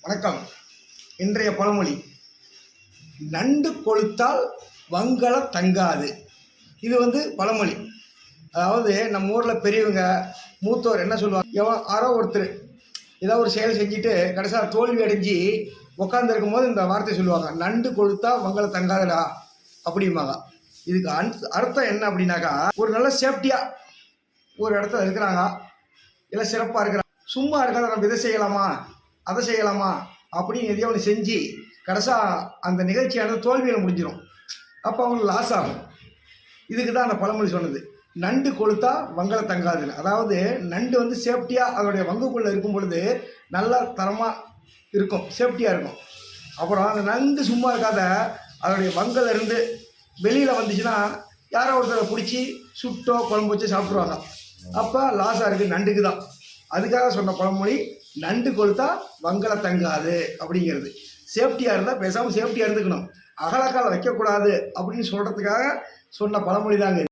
வணக்கம். இன்றைய பழமொழி, நண்டு கொளுத்தால் வங்கள தங்காது. இது பழமொழி. அதாவது நம்ம ஊரில் பெரியவங்க மூத்தோர் என்ன சொல்லுவாங்க, யாரோ ஒருத்தர் ஏதோ ஒரு செயல் செஞ்சுட்டு கடைசியாக தோல்வி அடைஞ்சு உட்காந்துருக்கும் போது இந்த வார்த்தை சொல்லுவாங்க, நண்டு கொளுத்தா வங்கள தங்காதுடா அப்படிம்பாங்க. இதுக்கு அர்த்தம் என்ன அப்படின்னாக்கா, ஒரு நல்ல சேஃப்டியாக ஒரு இடத்துல இருக்கிறாங்க, இல்லை சிறப்பாக இருக்கிறாங்க, சும்மா இருக்காத நம்ம இதை செய்யலாமா அதை செய்யலாமா அப்படின்னு எதையோ ஒன்று செஞ்சு கடைசியாக அந்த நிகழ்ச்சியானது தோல்வியில் முடிஞ்சிடும். அப்போ அவங்களுக்கு லாஸ் ஆகும். இதுக்கு தான் அந்த பழமொழி சொன்னது, நண்டு கொளுத்தா வங்கள தங்காதுன்னு. அதாவது நண்டு சேஃப்டியாக அதோடைய வங்குக்குள்ளே இருக்கும் பொழுது நல்லா தரமாக இருக்கும், சேஃப்டியாக இருக்கும். அப்புறம் அந்த நண்டு சும்மா இருக்காத அதோடைய வங்கல் இருந்து வெளியில் வந்துச்சுன்னா யாரோ ஒருத்தரை பிடிச்சி சுட்டோ குழம்பு வச்சு சாப்பிட்ருவாங்க. அப்போ லாஸாக இருக்குது நண்டுக்கு தான். அதுக்காக சொன்ன பழமொழி, நண்டு கொளுத்தா வங்கள தங்காது அப்படிங்கிறது. சேஃப்டியாக இருந்தால் பேசாமல் சேஃப்டியாக இருந்துக்கணும், அகலக்கால வைக்கக்கூடாது அப்படின்னு சொல்கிறதுக்காக சொன்ன பழமொழி தாங்க.